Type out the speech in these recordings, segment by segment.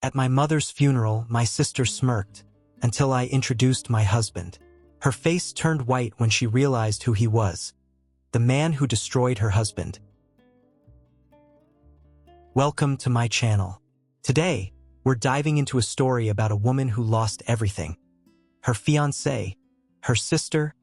At my mother's funeral, my sister smirked until I introduced my husband. Her face turned white when she realized who he was, the man who destroyed her husband. Welcome to my channel. Today, we're diving into a story about a woman who lost everything: her fiancé, her sister,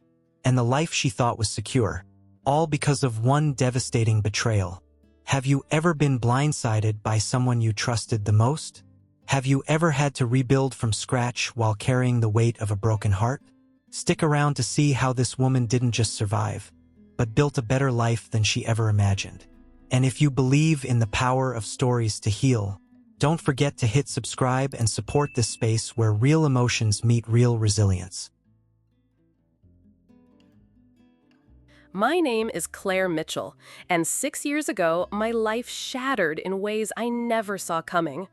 and the life she thought was secure, all because of one devastating betrayal. Have you ever been blindsided by someone you trusted the most? Have you ever had to rebuild from scratch while carrying the weight of a broken heart? Stick around to see how this woman didn't just survive, but built a better life than she ever imagined. And if you believe in the power of stories to heal, don't forget to hit subscribe and support this space where real emotions meet real resilience. My name is Claire Mitchell, and 6 years ago, my life shattered in ways I never saw coming.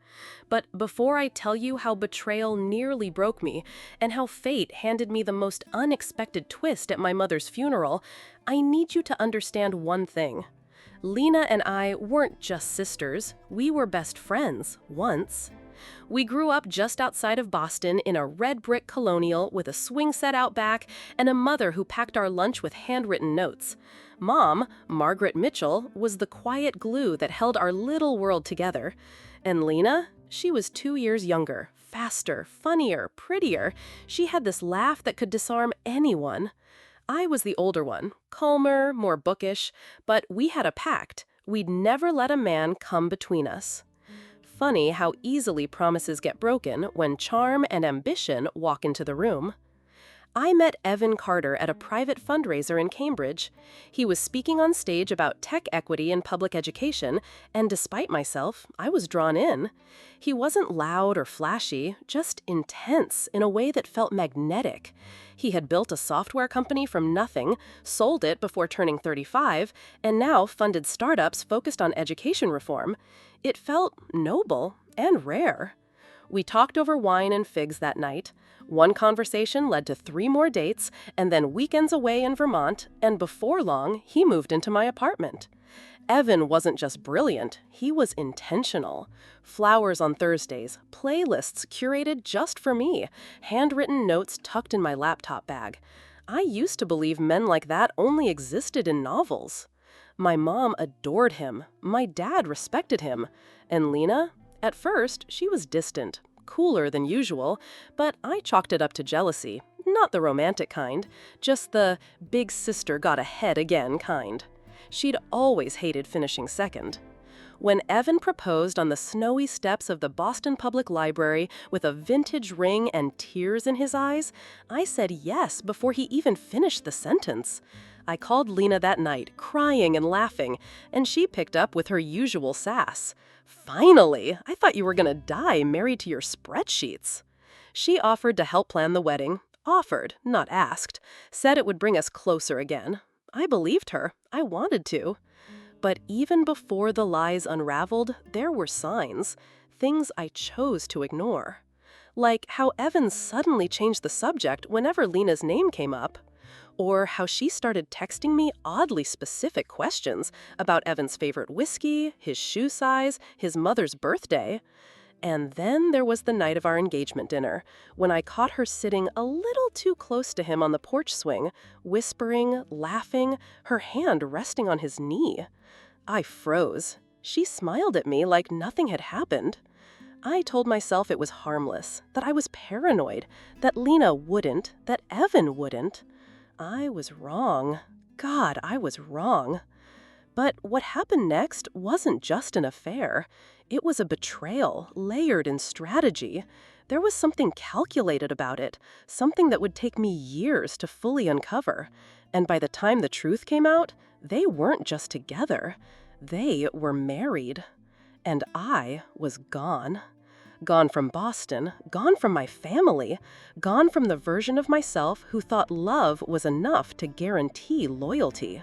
But before I tell you how betrayal nearly broke me, and how fate handed me the most unexpected twist at my mother's funeral, I need you to understand one thing. Lena and I weren't just sisters, we were best friends, once. We grew up just outside of Boston in a red brick colonial with a swing set out back and a mother who packed our lunch with handwritten notes. Mom, Margaret Mitchell, was the quiet glue that held our little world together. And Lena? She was 2 years younger, faster, funnier, prettier. She had this laugh that could disarm anyone. I was the older one, calmer, more bookish, but we had a pact. We'd never let a man come between us. Funny how easily promises get broken when charm and ambition walk into the room. I met Evan Carter at a private fundraiser in Cambridge. He was speaking on stage about tech equity in public education, and despite myself, I was drawn in. He wasn't loud or flashy, just intense in a way that felt magnetic. He had built a software company from nothing, sold it before turning 35, and now funded startups focused on education reform. It felt noble and rare. We talked over wine and figs that night. One conversation led to 3 more dates, and then weekends away in Vermont, and before long, he moved into my apartment. Evan wasn't just brilliant, he was intentional. Flowers on Thursdays, playlists curated just for me, handwritten notes tucked in my laptop bag. I used to believe men like that only existed in novels. My mom adored him, my dad respected him, and Lena? At first, she was distant, cooler than usual, but I chalked it up to jealousy, not the romantic kind, just the big sister got ahead again kind. She'd always hated finishing second. When Evan proposed on the snowy steps of the Boston Public Library with a vintage ring and tears in his eyes, I said yes before he even finished the sentence. I called Lena that night, crying and laughing, and she picked up with her usual sass. "Finally! I thought you were gonna die married to your spreadsheets." She offered to help plan the wedding. Offered, not asked. Said it would bring us closer again. I believed her. I wanted to. But even before the lies unraveled, there were signs. Things I chose to ignore. Like how Evan suddenly changed the subject whenever Lena's name came up. Or how she started texting me oddly specific questions about Evan's favorite whiskey, his shoe size, his mother's birthday. And then there was the night of our engagement dinner, when I caught her sitting a little too close to him on the porch swing, whispering, laughing, her hand resting on his knee. I froze. She smiled at me like nothing had happened. I told myself it was harmless, that I was paranoid, that Lena wouldn't, that Evan wouldn't. I was wrong. God, I was wrong. But what happened next wasn't just an affair. It was a betrayal, layered in strategy. There was something calculated about it, something that would take me years to fully uncover. And by the time the truth came out, they weren't just together. They were married. And I was gone. Gone from Boston, gone from my family, gone from the version of myself who thought love was enough to guarantee loyalty.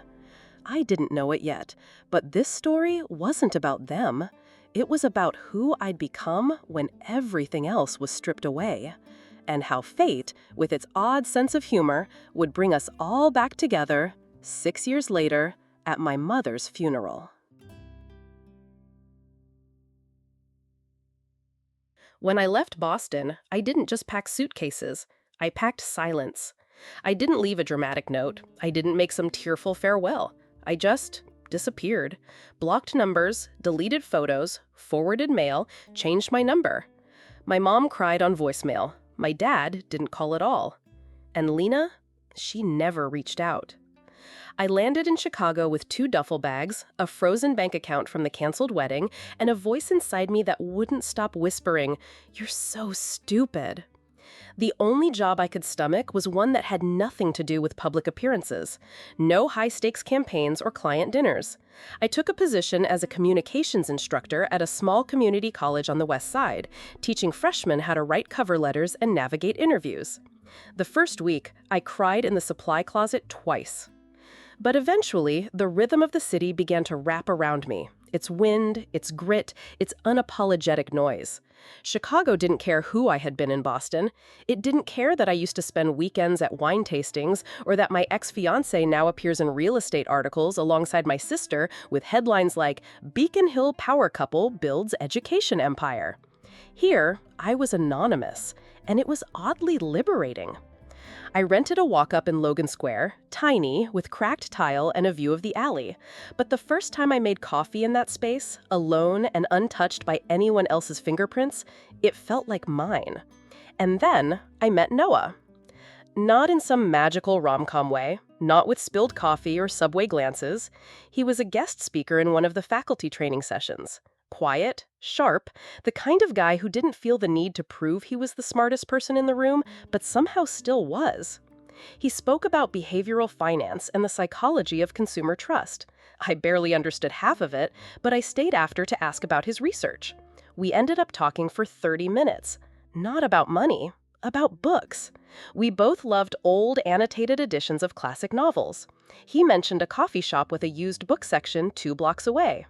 I didn't know it yet, but this story wasn't about them. It was about who I'd become when everything else was stripped away, and how fate, with its odd sense of humor, would bring us all back together 6 years later at my mother's funeral. When I left Boston, I didn't just pack suitcases. I packed silence. I didn't leave a dramatic note. I didn't make some tearful farewell. I just disappeared. Blocked numbers, deleted photos, forwarded mail, changed my number. My mom cried on voicemail. My dad didn't call at all. And Lena? She never reached out. I landed in Chicago with 2 duffel bags, a frozen bank account from the canceled wedding, and a voice inside me that wouldn't stop whispering, "You're so stupid." The only job I could stomach was one that had nothing to do with public appearances. No high-stakes campaigns or client dinners. I took a position as a communications instructor at a small community college on the West Side, teaching freshmen how to write cover letters and navigate interviews. The first week, I cried in the supply closet twice. But eventually, the rhythm of the city began to wrap around me. Its wind, its grit, its unapologetic noise. Chicago didn't care who I had been in Boston. It didn't care that I used to spend weekends at wine tastings or that my ex-fiancé now appears in real estate articles alongside my sister with headlines like, "Beacon Hill Power Couple Builds Education Empire." Here, I was anonymous, and it was oddly liberating. I rented a walk-up in Logan Square, tiny, with cracked tile and a view of the alley. But the first time I made coffee in that space, alone and untouched by anyone else's fingerprints, it felt like mine. And then I met Noah. Not in some magical rom-com way, not with spilled coffee or subway glances. He was a guest speaker in one of the faculty training sessions. Quiet, sharp, the kind of guy who didn't feel the need to prove he was the smartest person in the room, but somehow still was. He spoke about behavioral finance and the psychology of consumer trust. I barely understood half of it, but I stayed after to ask about his research. We ended up talking for 30 minutes. Not about money, about books. We both loved old, annotated editions of classic novels. He mentioned a coffee shop with a used book section 2 blocks away.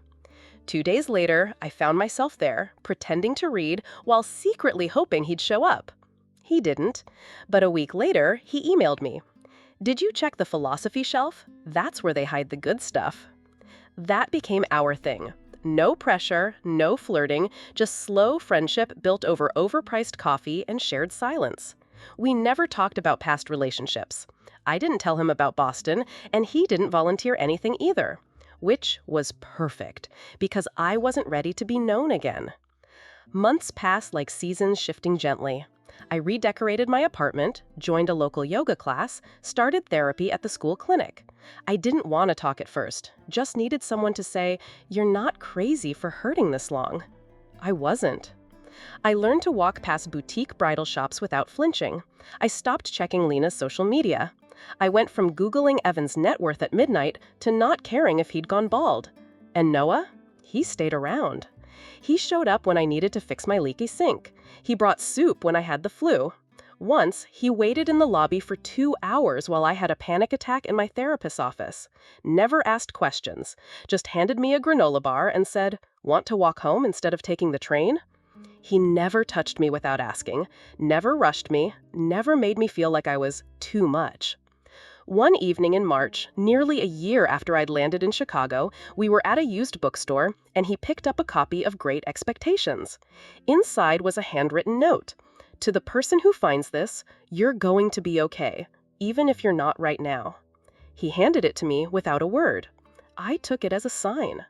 2 days later, I found myself there, pretending to read while secretly hoping he'd show up. He didn't. But a week later, he emailed me. "Did you check the philosophy shelf? That's where they hide the good stuff." That became our thing. No pressure, no flirting, just slow friendship built over overpriced coffee and shared silence. We never talked about past relationships. I didn't tell him about Boston, and he didn't volunteer anything either. Which was perfect, because I wasn't ready to be known again. Months passed like seasons shifting gently. I redecorated my apartment, joined a local yoga class, started therapy at the school clinic. I didn't want to talk at first, just needed someone to say, "You're not crazy for hurting this long." I wasn't. I learned to walk past boutique bridal shops without flinching. I stopped checking Lena's social media. I went from Googling Evan's net worth at midnight to not caring if he'd gone bald. And Noah? He stayed around. He showed up when I needed to fix my leaky sink. He brought soup when I had the flu. Once, he waited in the lobby for 2 hours while I had a panic attack in my therapist's office. Never asked questions, just handed me a granola bar and said, "Want to walk home instead of taking the train?" He never touched me without asking, never rushed me, never made me feel like I was too much. One evening in March, nearly a year after I'd landed in Chicago, we were at a used bookstore, and he picked up a copy of Great Expectations. Inside was a handwritten note. "To the person who finds this, you're going to be okay, even if you're not right now." He handed it to me without a word. I took it as a sign.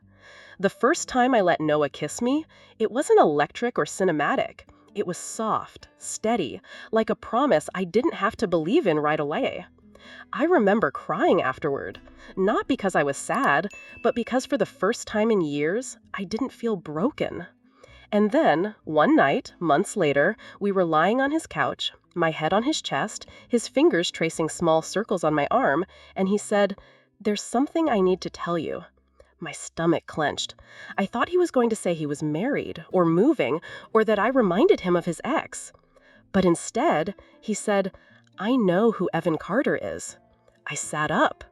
The first time I let Noah kiss me, it wasn't electric or cinematic. It was soft, steady, like a promise I didn't have to believe in right away. I remember crying afterward, not because I was sad, but because for the first time in years, I didn't feel broken. And then, one night, months later, we were lying on his couch, my head on his chest, his fingers tracing small circles on my arm, and he said, "There's something I need to tell you." My stomach clenched. I thought he was going to say he was married, or moving, or that I reminded him of his ex. But instead, he said, "I know who Evan Carter is." I sat up.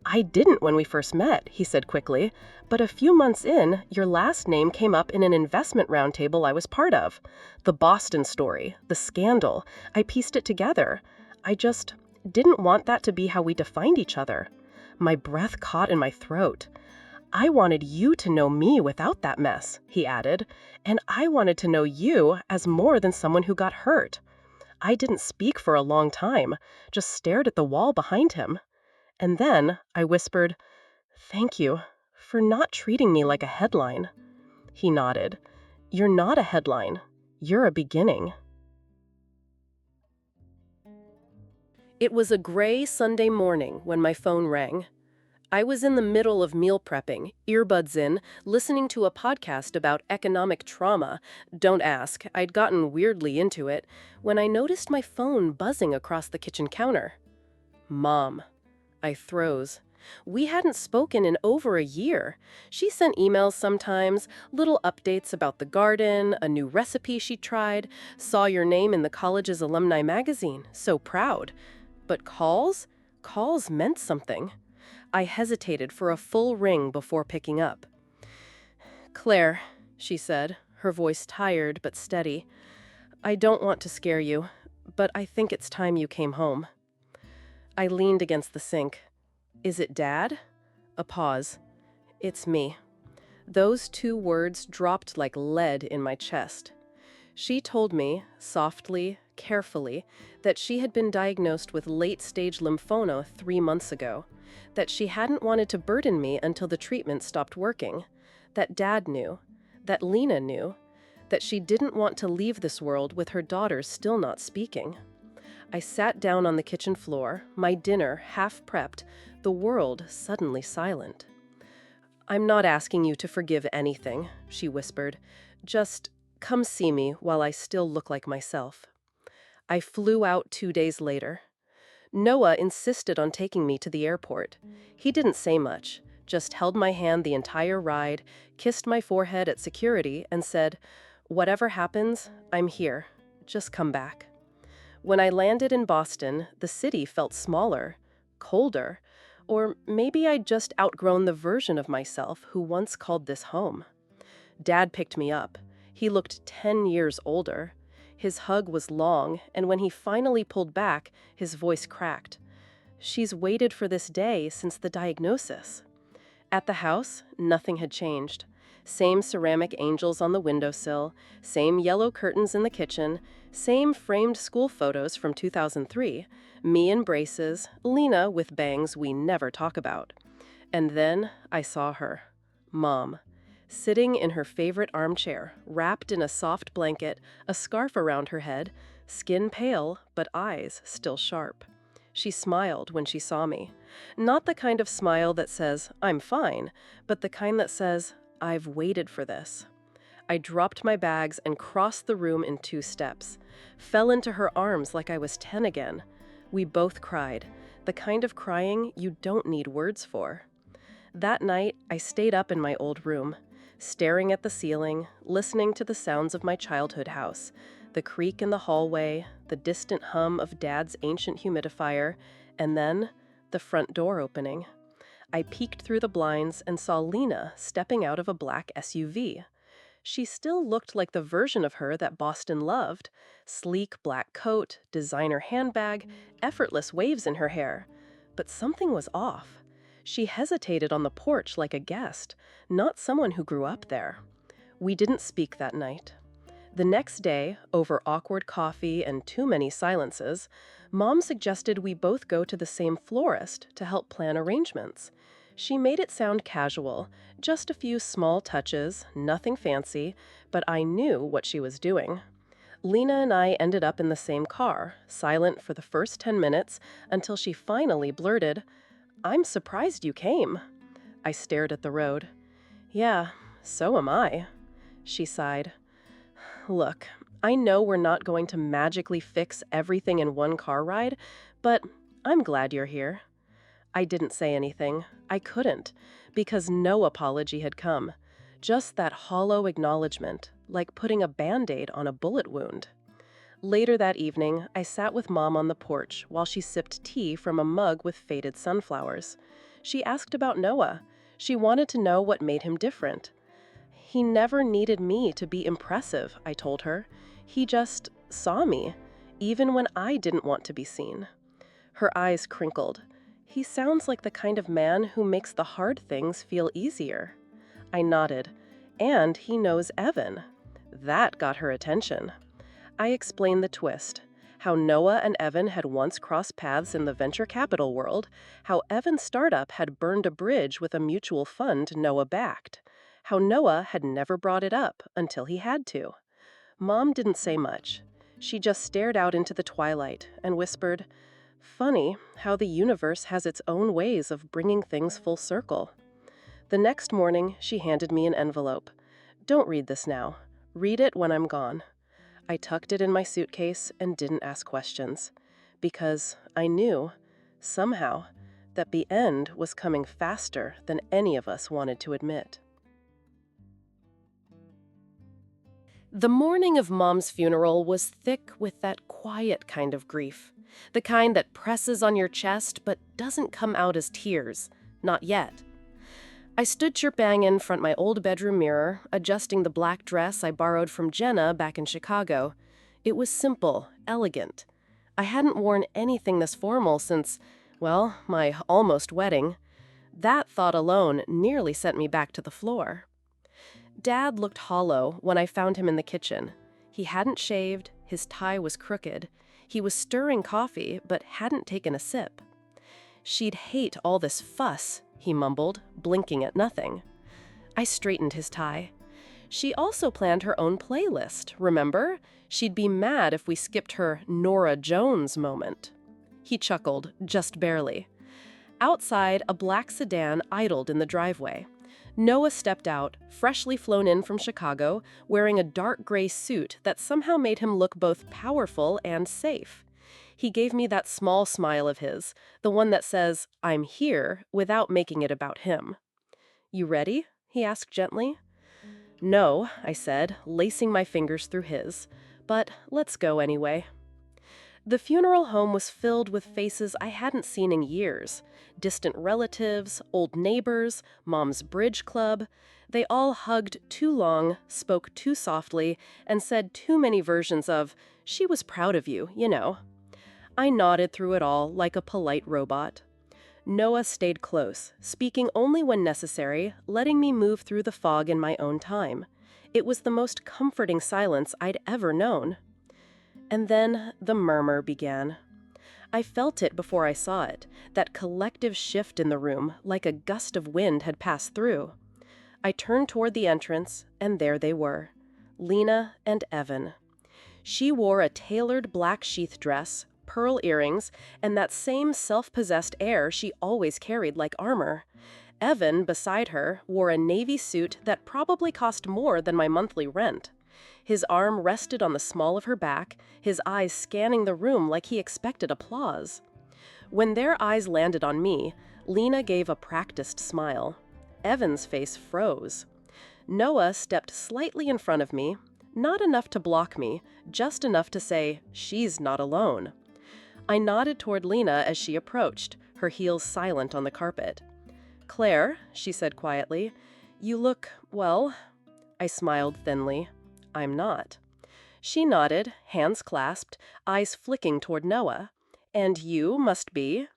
"I didn't when we first met," he said quickly, "but a few months in, your last name came up in an investment roundtable I was part of. The Boston story, the scandal, I pieced it together. I just didn't want that to be how we defined each other." My breath caught in my throat. I wanted you to know me without that mess, he added, and I wanted to know you as more than someone who got hurt. I didn't speak for a long time, just stared at the wall behind him. And then I whispered, "Thank you for not treating me like a headline." He nodded. "You're not a headline. You're a beginning." It was a gray Sunday morning when my phone rang. I was in the middle of meal prepping, earbuds in, listening to a podcast about economic trauma. Don't ask, I'd gotten weirdly into it, when I noticed my phone buzzing across the kitchen counter. Mom. I froze. We hadn't spoken in over a year. She sent emails sometimes, little updates about the garden, a new recipe she tried, saw your name in the college's alumni magazine, so proud. But calls? Calls meant something. I hesitated for a full ring before picking up. "Claire," she said, her voice tired but steady, "I don't want to scare you, but I think it's time you came home." I leaned against the sink. "Is it Dad?" A pause. "It's me." Those two words dropped like lead in my chest. She told me, softly, carefully, that she had been diagnosed with late-stage lymphoma 3 months ago, that she hadn't wanted to burden me until the treatment stopped working, that Dad knew, that Lena knew, that she didn't want to leave this world with her daughters still not speaking. I sat down on the kitchen floor, my dinner half prepped, the world suddenly silent. "I'm not asking you to forgive anything," she whispered. "Just come see me while I still look like myself." I flew out 2 days later. Noah insisted on taking me to the airport. He didn't say much, just held my hand the entire ride, kissed my forehead at security, and said, "Whatever happens, I'm here. Just come back." When I landed in Boston, the city felt smaller, colder, or maybe I'd just outgrown the version of myself who once called this home. Dad picked me up. He looked 10 years older. His hug was long, and when he finally pulled back, his voice cracked. "She's waited for this day since the diagnosis." At the house, nothing had changed. Same ceramic angels on the windowsill, same yellow curtains in the kitchen, same framed school photos from 2003, me in braces, Lena with bangs we never talk about. And then I saw her, Mom, sitting in her favorite armchair, wrapped in a soft blanket, a scarf around her head, skin pale, but eyes still sharp. She smiled when she saw me. Not the kind of smile that says, "I'm fine," but the kind that says, "I've waited for this." I dropped my bags and crossed the room in 2 steps, fell into her arms like I was 10 again. We both cried, the kind of crying you don't need words for. That night, I stayed up in my old room, staring at the ceiling, listening to the sounds of my childhood house, the creak in the hallway, the distant hum of Dad's ancient humidifier, and then the front door opening. I peeked through the blinds and saw Lena stepping out of a black SUV. She still looked like the version of her that Boston loved. Sleek black coat, designer handbag, effortless waves in her hair. But something was off. She hesitated on the porch like a guest, not someone who grew up there. We didn't speak that night. The next day, over awkward coffee and too many silences, Mom suggested we both go to the same florist to help plan arrangements. She made it sound casual, just a few small touches, nothing fancy, but I knew what she was doing. Lena and I ended up in the same car, silent for the first 10 minutes, until she finally blurted, "I'm surprised you came." I stared at the road. "Yeah, so am I." She sighed. "Look, I know we're not going to magically fix everything in one car ride, but I'm glad you're here." I didn't say anything. I couldn't, because no apology had come. Just that hollow acknowledgement, like putting a Band-Aid on a bullet wound. Later that evening, I sat with Mom on the porch while she sipped tea from a mug with faded sunflowers. She asked about Noah. She wanted to know what made him different. "He never needed me to be impressive," I told her. "He just saw me, even when I didn't want to be seen." Her eyes crinkled. He sounds like the kind of man who makes the hard things feel easier. I nodded. And he knows Evan. That got her attention. I explained the twist. How Noah and Evan had once crossed paths in the venture capital world, how Evan's startup had burned a bridge with a mutual fund Noah backed, how Noah had never brought it up until he had to. Mom didn't say much. She just stared out into the twilight and whispered, "Funny how the universe has its own ways of bringing things full circle." The next morning, she handed me an envelope. "Don't read this now. Read it when I'm gone." I tucked it in my suitcase and didn't ask questions, because I knew, somehow, that the end was coming faster than any of us wanted to admit. The morning of Mom's funeral was thick with that quiet kind of grief, the kind that presses on your chest but doesn't come out as tears, not yet. I stood chirping in front of my old bedroom mirror, adjusting the black dress I borrowed from Jenna back in Chicago. It was simple, elegant. I hadn't worn anything this formal since, well, my almost wedding. That thought alone nearly sent me back to the floor. Dad looked hollow when I found him in the kitchen. He hadn't shaved, his tie was crooked. He was stirring coffee, but hadn't taken a sip. "She'd hate all this fuss," he mumbled, blinking at nothing. I straightened his tie. "She also planned her own playlist, remember? She'd be mad if we skipped her Norah Jones moment." He chuckled, just barely. Outside, a black sedan idled in the driveway. Noah stepped out, freshly flown in from Chicago, wearing a dark gray suit that somehow made him look both powerful and safe. He gave me that small smile of his, the one that says, "I'm here," without making it about him. "You ready?" he asked gently. "No," I said, lacing my fingers through his. "But let's go anyway." The funeral home was filled with faces I hadn't seen in years. Distant relatives, old neighbors, Mom's bridge club. They all hugged too long, spoke too softly, and said too many versions of, "She was proud of you, you know." I nodded through it all like a polite robot. Noah stayed close, speaking only when necessary, letting me move through the fog in my own time. It was the most comforting silence I'd ever known. And then the murmur began. I felt it before I saw it, that collective shift in the room, like a gust of wind had passed through. I turned toward the entrance, and there they were, Lena and Evan. She wore a tailored black sheath dress, pearl earrings, and that same self-possessed air she always carried like armor. Evan, beside her, wore a navy suit that probably cost more than my monthly rent. His arm rested on the small of her back, his eyes scanning the room like he expected applause. When their eyes landed on me, Lena gave a practiced smile. Evan's face froze. Noah stepped slightly in front of me, not enough to block me, just enough to say, "She's not alone." I nodded toward Lena as she approached, her heels silent on the carpet. "Claire," she said quietly, "you look, well." I smiled thinly. "I'm not." She nodded, hands clasped, eyes flicking toward Noah. "And you must be?"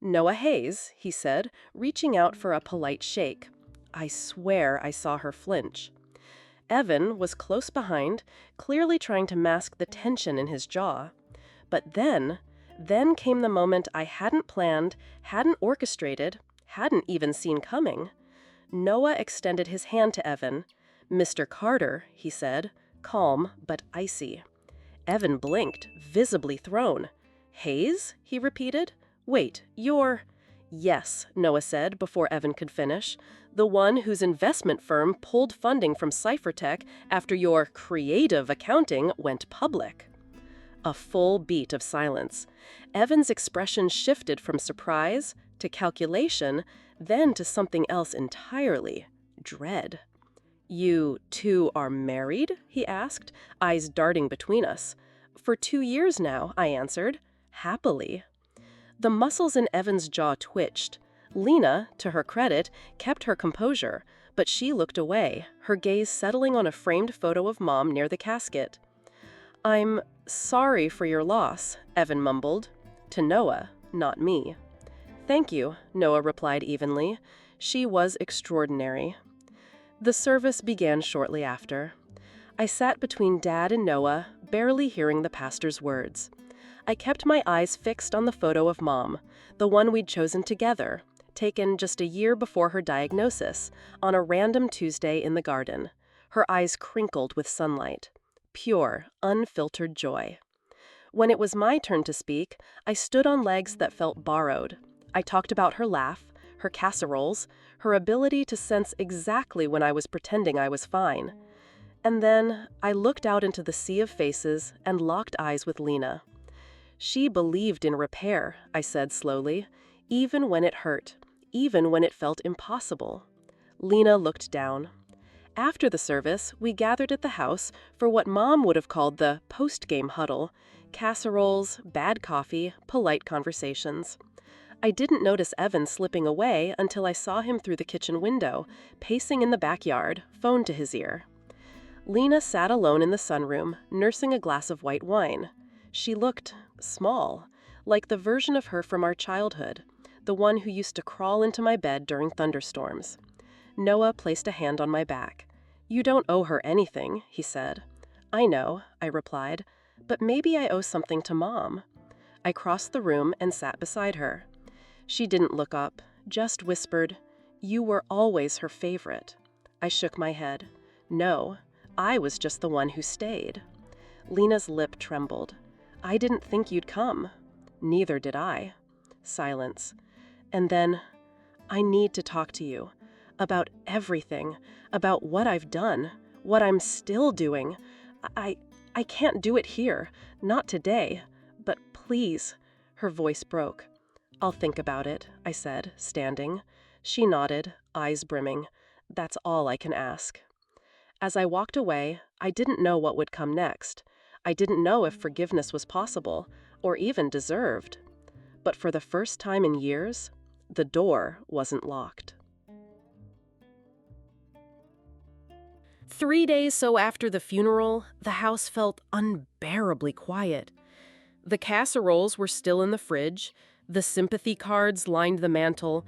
"Noah Hayes," he said, reaching out for a polite shake. I swear I saw her flinch. Evan was close behind, clearly trying to mask the tension in his jaw. But then came the moment I hadn't planned, hadn't orchestrated, hadn't even seen coming. Noah extended his hand to Evan. "Mr. Carter," he said, calm but icy. Evan blinked, visibly thrown. "Hayes?" he repeated. "Wait, you're—" "Yes," Noah said before Evan could finish. "The one whose investment firm pulled funding from Cyphertech after your creative accounting went public." A full beat of silence. Evan's expression shifted from surprise to calculation, then to something else entirely, dread. "You two are married?" he asked, eyes darting between us. "For 2 years now," I answered. "Happily." The muscles in Evan's jaw twitched. Lena, to her credit, kept her composure, but she looked away, her gaze settling on a framed photo of Mom near the casket. "I'm sorry for your loss," Evan mumbled. To Noah, not me. Thank you, Noah replied evenly. She was extraordinary. The service began shortly after. I sat between Dad and Noah, barely hearing the pastor's words. I kept my eyes fixed on the photo of Mom, the one we'd chosen together, taken just a year before her diagnosis, on a random Tuesday in the garden. Her eyes crinkled with sunlight. Pure, unfiltered joy. When it was my turn to speak, I stood on legs that felt borrowed. I talked about her laugh, her casseroles, her ability to sense exactly when I was pretending I was fine. And then I looked out into the sea of faces and locked eyes with Lena. She believed in repair, I said slowly, even when it hurt, even when it felt impossible. Lena looked down. After the service, we gathered at the house for what Mom would have called the post-game huddle: casseroles, bad coffee, polite conversations. I didn't notice Evan slipping away until I saw him through the kitchen window, pacing in the backyard, phone to his ear. Lena sat alone in the sunroom, nursing a glass of white wine. She looked small, like the version of her from our childhood, the one who used to crawl into my bed during thunderstorms. Noah placed a hand on my back. "You don't owe her anything," he said. "I know," I replied, "but maybe I owe something to Mom." I crossed the room and sat beside her. She didn't look up, just whispered, "You were always her favorite." I shook my head. "No, I was just the one who stayed." Lena's lip trembled. "I didn't think you'd come." "Neither did I." Silence. And then, "I need to talk to you. About everything. About what I've done. What I'm still doing. I can't do it here. Not today. But please." Her voice broke. "I'll think about it," I said, standing. She nodded, eyes brimming. "That's all I can ask." As I walked away, I didn't know what would come next. I didn't know if forgiveness was possible, or even deserved. But for the first time in years, the door wasn't locked. 3 days so after the funeral, the house felt unbearably quiet. The casseroles were still in the fridge, the sympathy cards lined the mantel,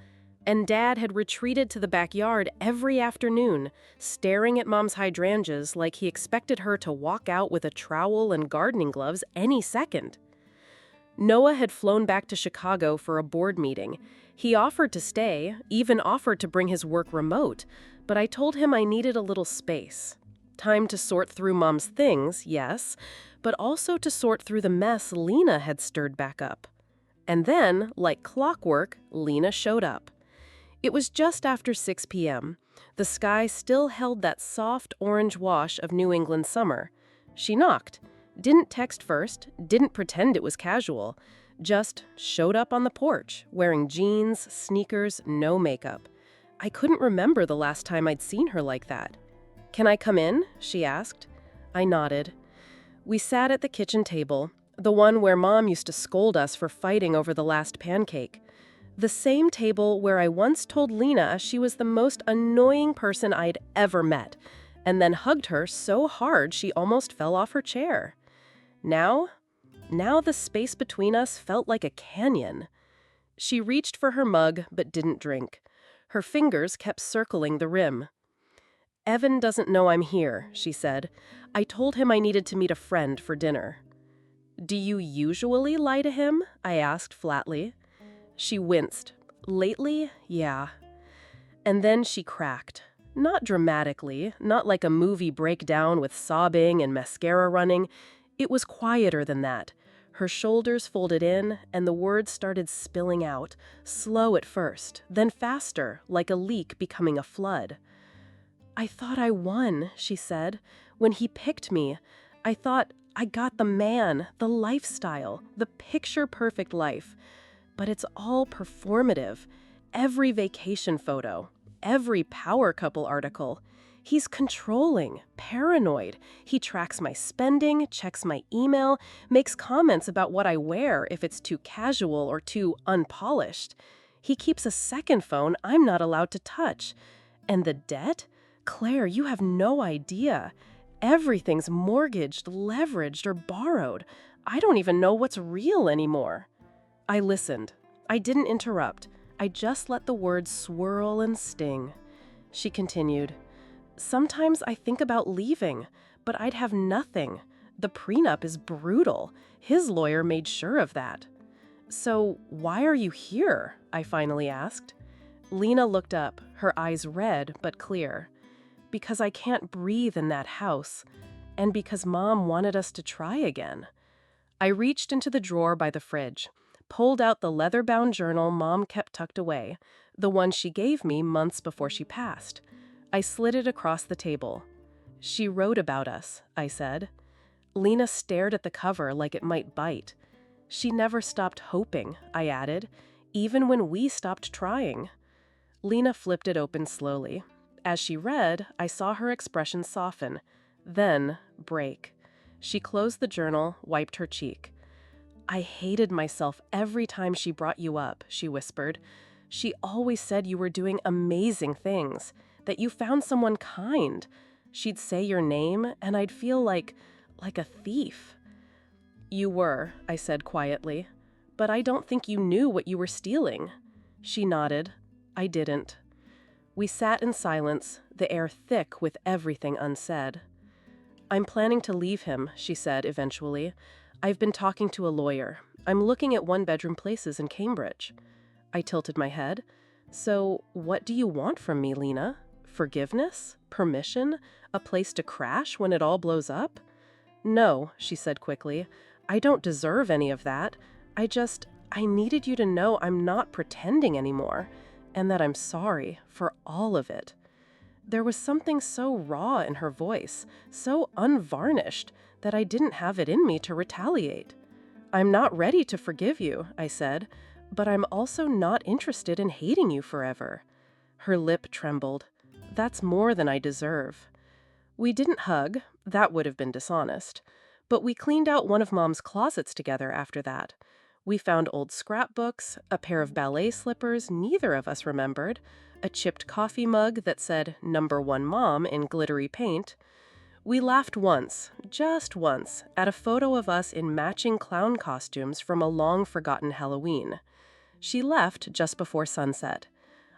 and Dad had retreated to the backyard every afternoon, staring at Mom's hydrangeas like he expected her to walk out with a trowel and gardening gloves any second. Noah had flown back to Chicago for a board meeting. He offered to stay, even offered to bring his work remote, but I told him I needed a little space. Time to sort through Mom's things, yes, but also to sort through the mess Lena had stirred back up. And then, like clockwork, Lena showed up. It was just after 6 p.m. The sky still held that soft orange wash of New England summer. She knocked. Didn't text first, didn't pretend it was casual. Just showed up on the porch, wearing jeans, sneakers, no makeup. I couldn't remember the last time I'd seen her like that. "Can I come in?" she asked. I nodded. We sat at the kitchen table, the one where Mom used to scold us for fighting over the last pancake. The same table where I once told Lena she was the most annoying person I'd ever met, and then hugged her so hard she almost fell off her chair. Now the space between us felt like a canyon. She reached for her mug but didn't drink. Her fingers kept circling the rim. "Evan doesn't know I'm here," she said. "I told him I needed to meet a friend for dinner." "Do you usually lie to him?" I asked flatly. She winced. "Lately, yeah." And then she cracked. Not dramatically, not like a movie breakdown with sobbing and mascara running. It was quieter than that. Her shoulders folded in, and the words started spilling out, slow at first, then faster, like a leak becoming a flood. "I thought I won," she said. "When he picked me, I thought I got the man, the lifestyle, the picture-perfect life. But it's all performative. Every vacation photo, every power couple article. He's controlling, paranoid. He tracks my spending, checks my email, makes comments about what I wear if it's too casual or too unpolished. He keeps a second phone I'm not allowed to touch. And the debt? Claire, you have no idea. Everything's mortgaged, leveraged, or borrowed. I don't even know what's real anymore." I listened. I didn't interrupt. I just let the words swirl and sting. She continued, "Sometimes I think about leaving, but I'd have nothing. The prenup is brutal. His lawyer made sure of that." "So why are you here?" I finally asked. Lena looked up, her eyes red but clear. "Because I can't breathe in that house, and because Mom wanted us to try again." I reached into the drawer by the fridge, pulled out the leather-bound journal Mom kept tucked away, the one she gave me months before she passed. I slid it across the table. "She wrote about us," I said. Lena stared at the cover like it might bite. "She never stopped hoping," I added, "even when we stopped trying." Lena flipped it open slowly. As she read, I saw her expression soften, then break. She closed the journal, wiped her cheek. "I hated myself every time she brought you up," she whispered. "She always said you were doing amazing things, that you found someone kind. She'd say your name, and I'd feel like a thief." "You were," I said quietly, "but I don't think you knew what you were stealing." She nodded. I didn't. We sat in silence, the air thick with everything unsaid. "I'm planning to leave him," she said eventually. "I've been talking to a lawyer. I'm looking at one-bedroom places in Cambridge." I tilted my head. "So what do you want from me, Lena? Forgiveness? Permission? A place to crash when it all blows up?" "No," she said quickly. "I don't deserve any of that. I needed you to know I'm not pretending anymore, and that I'm sorry for all of it." There was something so raw in her voice, so unvarnished, that I didn't have it in me to retaliate. "I'm not ready to forgive you," I said, "but I'm also not interested in hating you forever." Her lip trembled. "That's more than I deserve." We didn't hug, that would have been dishonest, but we cleaned out one of Mom's closets together after that. We found old scrapbooks, a pair of ballet slippers neither of us remembered, a chipped coffee mug that said "Number 1 Mom" in glittery paint. We laughed once, just once, at a photo of us in matching clown costumes from a long-forgotten Halloween. She left just before sunset.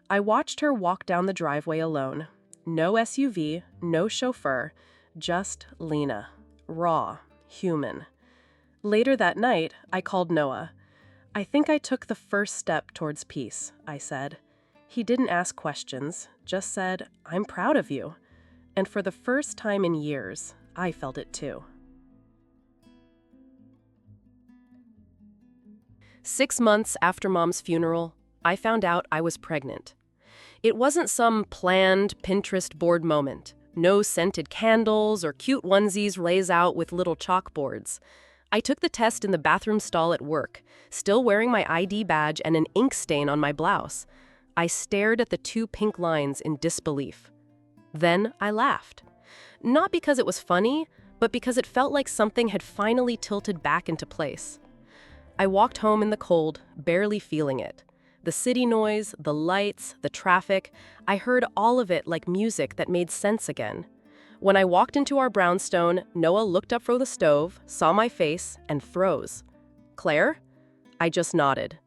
I watched her walk down the driveway alone. No SUV, no chauffeur, just Lena. Raw, human. Later that night, I called Noah. "I think I took the first step towards peace," I said. He didn't ask questions, just said, "I'm proud of you." And for the first time in years, I felt it too. 6 months after Mom's funeral, I found out I was pregnant. It wasn't some planned Pinterest board moment. No scented candles or cute onesies lays out with little chalkboards. I took the test in the bathroom stall at work, still wearing my ID badge and an ink stain on my blouse. I stared at the 2 pink lines in disbelief. Then I laughed. Not because it was funny, but because it felt like something had finally tilted back into place. I walked home in the cold, barely feeling it. The city noise, the lights, the traffic, I heard all of it like music that made sense again. When I walked into our brownstone, Noah looked up from the stove, saw my face, and froze. "Claire?" I just nodded.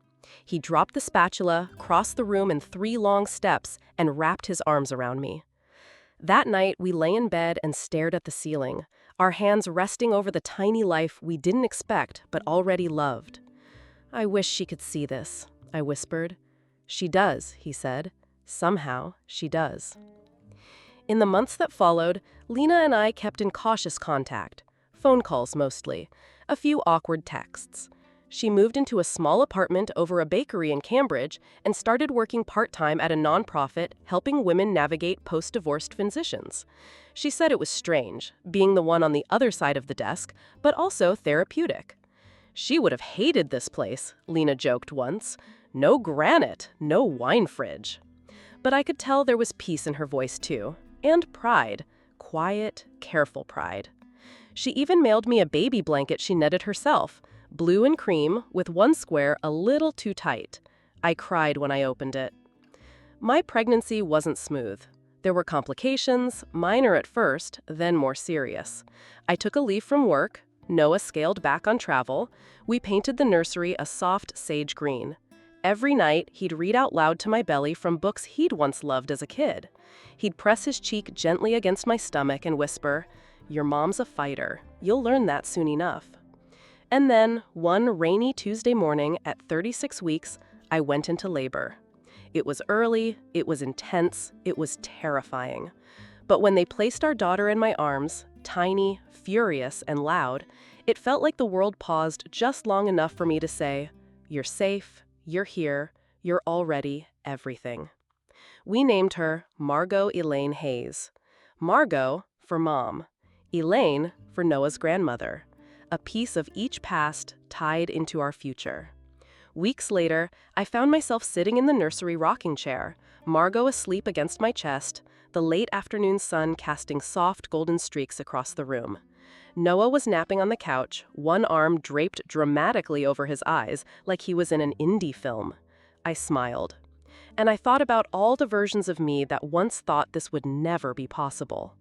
He dropped the spatula, crossed the room in 3 long steps, and wrapped his arms around me. That night, we lay in bed and stared at the ceiling, our hands resting over the tiny life we didn't expect but already loved. "I wish she could see this," I whispered. "She does," he said. "Somehow, she does." In the months that followed, Lena and I kept in cautious contact. Phone calls mostly. A few awkward texts. She moved into a small apartment over a bakery in Cambridge and started working part-time at a nonprofit helping women navigate post-divorce transitions. She said it was strange, being the one on the other side of the desk, but also therapeutic. "She would have hated this place," Lena joked once. "No granite, no wine fridge." But I could tell there was peace in her voice too, and pride. Quiet, careful pride. She even mailed me a baby blanket she knitted herself, blue and cream, with one square a little too tight. I cried when I opened it. My pregnancy wasn't smooth. There were complications, minor at first, then more serious. I took a leave from work. Noah scaled back on travel. We painted the nursery a soft sage green. Every night, he'd read out loud to my belly from books he'd once loved as a kid. He'd press his cheek gently against my stomach and whisper, "Your mom's a fighter. You'll learn that soon enough." And then, one rainy Tuesday morning at 36 weeks, I went into labor. It was early, it was intense, it was terrifying. But when they placed our daughter in my arms, tiny, furious, and loud, it felt like the world paused just long enough for me to say, "You're safe, you're here, you're already everything." We named her Margot Elaine Hayes. Margot for Mom, Elaine for Noah's grandmother. A piece of each past tied into our future. Weeks later, I found myself sitting in the nursery rocking chair, Margot asleep against my chest, the late afternoon sun casting soft golden streaks across the room. Noah was napping on the couch, one arm draped dramatically over his eyes like he was in an indie film. I smiled. And I thought about all the versions of me that once thought this would never be possible.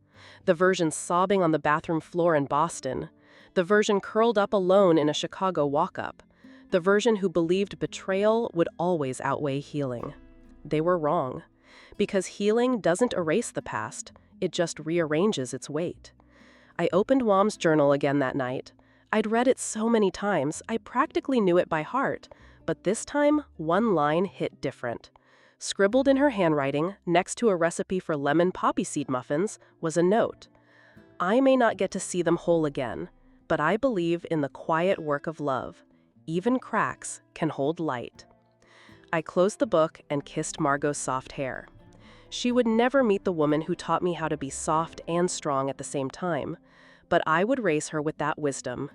The version sobbing on the bathroom floor in Boston. The version curled up alone in a Chicago walk-up. The version who believed betrayal would always outweigh healing. They were wrong. Because healing doesn't erase the past, it just rearranges its weight. I opened Mom's journal again that night. I'd read it so many times, I practically knew it by heart. But this time, one line hit different. Scribbled in her handwriting, next to a recipe for lemon poppy seed muffins, was a note. "I may not get to see them whole again, but I believe in the quiet work of love. Even cracks can hold light." I closed the book and kissed Margot's soft hair. She would never meet the woman who taught me how to be soft and strong at the same time, but I would raise her with that wisdom,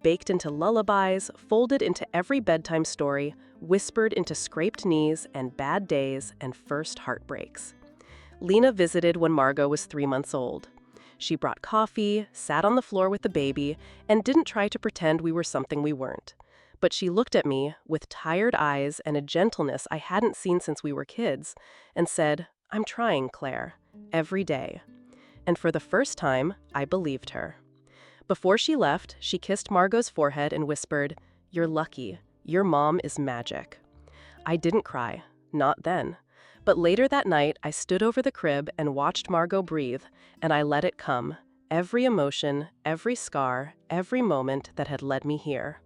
baked into lullabies, folded into every bedtime story, whispered into scraped knees and bad days and first heartbreaks. Lena visited when Margot was 3 months old. She brought coffee, sat on the floor with the baby, and didn't try to pretend we were something we weren't. But she looked at me with tired eyes and a gentleness I hadn't seen since we were kids, and said, "I'm trying, Claire, every day." And for the first time, I believed her. Before she left, she kissed Margot's forehead and whispered, "You're lucky. Your mom is magic." I didn't cry, not then. But later that night, I stood over the crib and watched Margot breathe, and I let it come, every emotion, every scar, every moment that had led me here.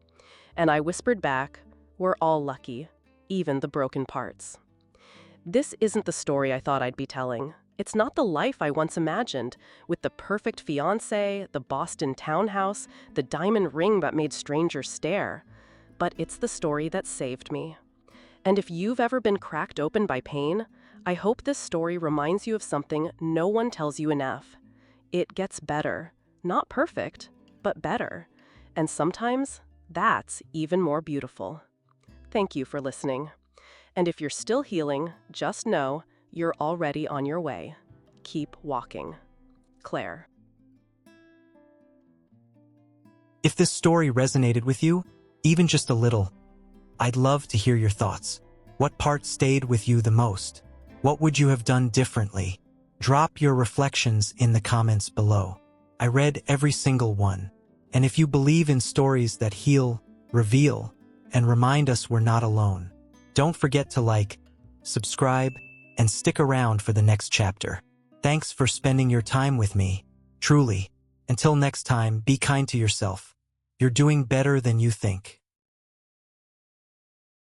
And I whispered back, "We're all lucky, even the broken parts." This isn't the story I thought I'd be telling. It's not the life I once imagined, with the perfect fiancé, the Boston townhouse, the diamond ring that made strangers stare. But it's the story that saved me. And if you've ever been cracked open by pain, I hope this story reminds you of something no one tells you enough. It gets better. Not perfect, but better. And sometimes, that's even more beautiful. Thank you for listening. And if you're still healing, just know you're already on your way. Keep walking. Claire. If this story resonated with you, even just a little, I'd love to hear your thoughts. What part stayed with you the most? What would you have done differently? Drop your reflections in the comments below. I read every single one. And if you believe in stories that heal, reveal, and remind us we're not alone, don't forget to like, subscribe, and stick around for the next chapter. Thanks for spending your time with me. Truly. Until next time, be kind to yourself. You're doing better than you think.